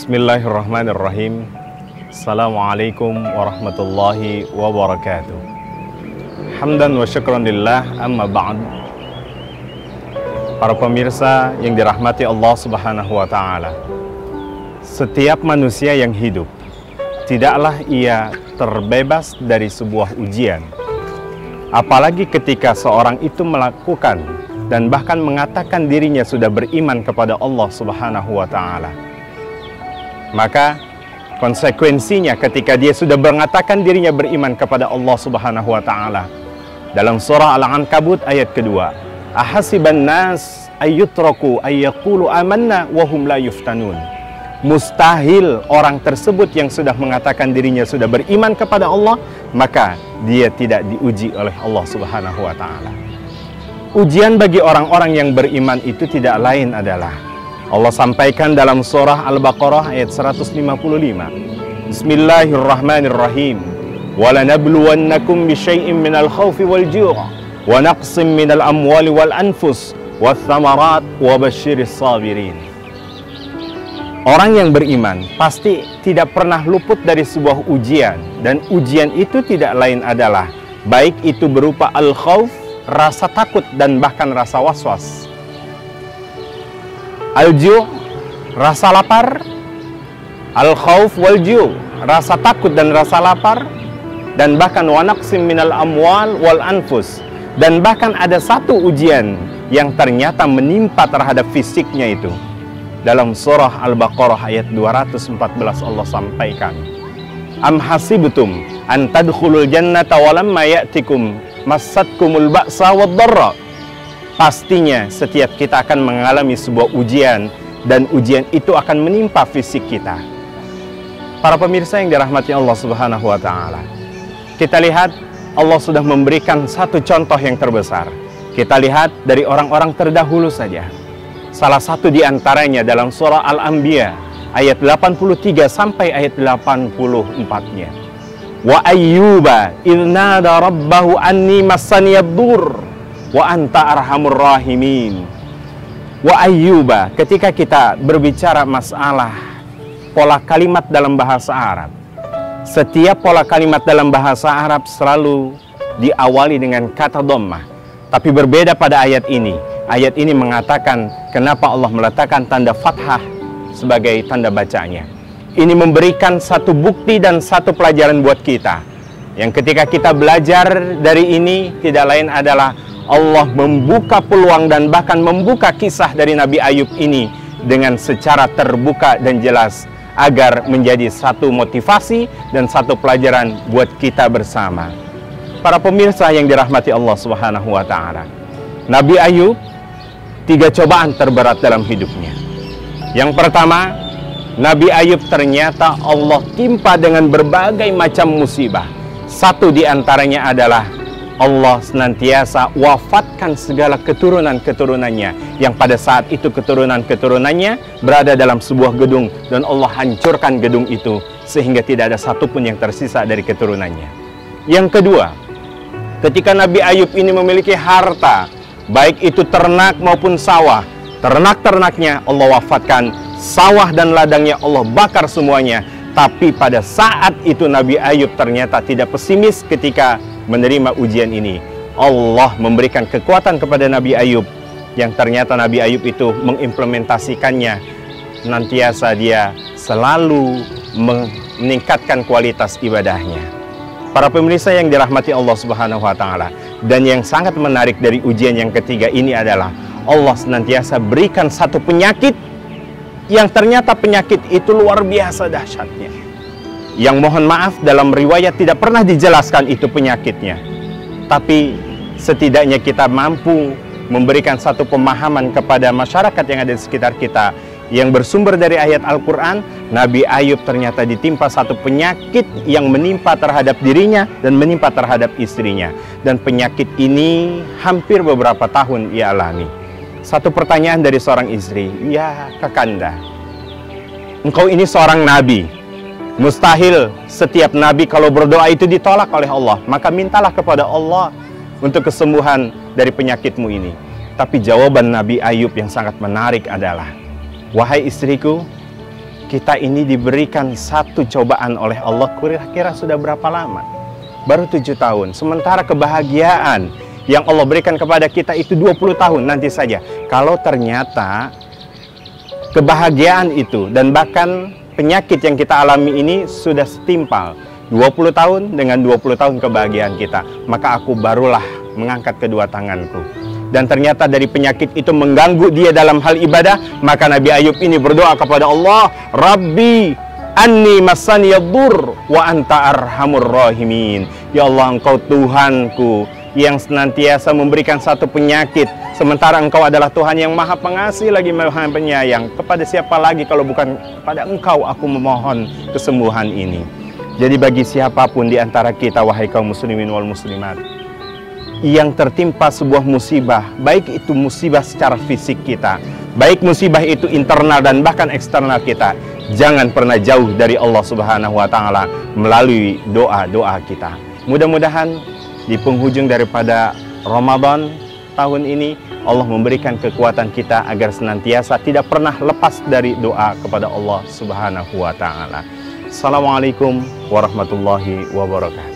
Bismillahirrahmanirrahim. Assalamualaikum warahmatullahi wabarakatuh. Hamdan wa syukran lillah, amma ba'd. Para pemirsa yang dirahmati Allah Subhanahu wa ta'ala, setiap manusia yang hidup tidaklah ia terbebas dari sebuah ujian. Apalagi ketika seorang itu melakukan dan bahkan mengatakan dirinya sudah beriman kepada Allah Subhanahu wa ta'ala. Maka konsekuensinya ketika dia sudah mengatakan dirinya beriman kepada Allah Subhanahu wa ta'ala, dalam surah Al-Ankabut ayat kedua, ahasiban nas ayyutraku ayyaqulu amanna wa hum la yuftanun. Mustahil orang tersebut yang sudah mengatakan dirinya sudah beriman kepada Allah, maka dia tidak diuji oleh Allah Subhanahu wa ta'ala. Ujian bagi orang-orang yang beriman itu tidak lain adalah Allah sampaikan dalam surah Al-Baqarah ayat 155. Bismillahirrahmanirrahim. وَلَنَبْلُوَنَّكُمْ بِشَيْءٍ مِنَ الْخَوْفِ وَالْجُوعِ وَنَقْصٍ مِنَ الْأَمْوَالِ وَالْأَنْفُسِ وَالثَّمَرَاتِ وَبَشِّرِ الصَّابِرِينَ. Orang yang beriman pasti tidak pernah luput dari sebuah ujian, dan ujian itu tidak lain adalah baik itu berupa al-khauf, rasa takut dan bahkan rasa was-was, al-ju', rasa lapar, al-khauf wal-ju', rasa takut dan rasa lapar, dan bahkan wa naqsim minal amwal wal anfus, dan bahkan ada satu ujian yang ternyata menimpa terhadap fisiknya itu. Dalam surah Al-Baqarah ayat 214 Allah sampaikan, am hasibtum an tadkhulul jannata walamma ya'tikum massatkumul ba'sa wad-dharra. Pastinya setiap kita akan mengalami sebuah ujian, dan ujian itu akan menimpa fisik kita. Para pemirsa yang dirahmati Allah Subhanahu wa ta'ala, kita lihat Allah sudah memberikan satu contoh yang terbesar. Kita lihat dari orang-orang terdahulu saja. Salah satu di antaranya dalam surah Al-Anbiya ayat 83 sampai ayat 84-nya. Wa ayyuba idnada rabbahu anni massaniyad-dur wa anta arhamur rahimin. Wa ayyuba, ketika kita berbicara masalah pola kalimat dalam bahasa Arab, setiap pola kalimat dalam bahasa Arab selalu diawali dengan kata dhammah. Tapi berbeda pada ayat ini. Ayat ini mengatakan kenapa Allah meletakkan tanda fathah sebagai tanda bacanya. Ini memberikan satu bukti dan satu pelajaran buat kita, yang ketika kita belajar dari ini tidak lain adalah Allah membuka peluang dan bahkan membuka kisah dari Nabi Ayub ini dengan secara terbuka dan jelas, agar menjadi satu motivasi dan satu pelajaran buat kita bersama. Para pemirsa yang dirahmati Allah Subhanahu wa ta'ala, Nabi Ayub 3 cobaan terberat dalam hidupnya. Yang pertama, Nabi Ayub ternyata Allah timpa dengan berbagai macam musibah. Satu di antaranya adalah Allah senantiasa wafatkan segala keturunan-keturunannya, yang pada saat itu keturunan-keturunannya berada dalam sebuah gedung, dan Allah hancurkan gedung itu sehingga tidak ada satupun yang tersisa dari keturunannya. Yang kedua, ketika Nabi Ayub ini memiliki harta, baik itu ternak maupun sawah, ternak-ternaknya Allah wafatkan, sawah dan ladangnya Allah bakar semuanya. Tapi pada saat itu Nabi Ayub ternyata tidak pesimis ketika menerima ujian ini. Allah memberikan kekuatan kepada Nabi Ayub, yang ternyata Nabi Ayub itu mengimplementasikannya. Nantiasa dia selalu meningkatkan kualitas ibadahnya. Para pemirsa yang dirahmati Allah Subhanahu wa ta'ala, dan yang sangat menarik dari ujian yang ketiga ini adalah Allah senantiasa berikan satu penyakit, yang ternyata penyakit itu luar biasa dahsyatnya, yang mohon maaf dalam riwayat tidak pernah dijelaskan itu penyakitnya. Tapi setidaknya kita mampu memberikan satu pemahaman kepada masyarakat yang ada di sekitar kita, yang bersumber dari ayat Al-Quran. Nabi Ayub ternyata ditimpa satu penyakit yang menimpa terhadap dirinya dan menimpa terhadap istrinya, dan penyakit ini hampir beberapa tahun ia alami. Satu pertanyaan dari seorang istri, ya Kakanda, engkau ini seorang nabi, mustahil setiap nabi kalau berdoa itu ditolak oleh Allah, maka mintalah kepada Allah untuk kesembuhan dari penyakitmu ini. Tapi jawaban Nabi Ayub yang sangat menarik adalah, wahai istriku, Kita ini diberikan satu cobaan oleh Allah, kira-kira sudah berapa lama? Baru 7 tahun. Sementara kebahagiaan yang Allah berikan kepada kita itu 20 tahun nanti saja. Kalau ternyata kebahagiaan itu dan bahkan penyakit yang kita alami ini sudah setimpal 20 tahun dengan 20 tahun kebahagiaan kita, maka aku barulah mengangkat kedua tanganku. Dan ternyata dari penyakit itu mengganggu dia dalam hal ibadah, maka Nabi Ayub ini berdoa kepada Allah, Rabbi anni masaniyaddur wa anta arhamur rahimin. Ya Allah, Engkau Tuhanku yang senantiasa memberikan satu penyakit, sementara Engkau adalah Tuhan yang maha pengasih lagi maha penyayang. Kepada siapa lagi kalau bukan kepada Engkau aku memohon kesembuhan ini. Jadi bagi siapapun di antara kita, wahai kaum muslimin wal muslimat, yang tertimpa sebuah musibah, baik itu musibah secara fisik kita, baik musibah itu internal dan bahkan eksternal kita, jangan pernah jauh dari Allah Subhanahu wa Ta'ala melalui doa-doa kita. Mudah-mudahan di penghujung daripada Ramadan tahun ini, Allah memberikan kekuatan kita agar senantiasa tidak pernah lepas dari doa kepada Allah Subhanahu wa Ta'ala. Assalamualaikum warahmatullahi wabarakatuh.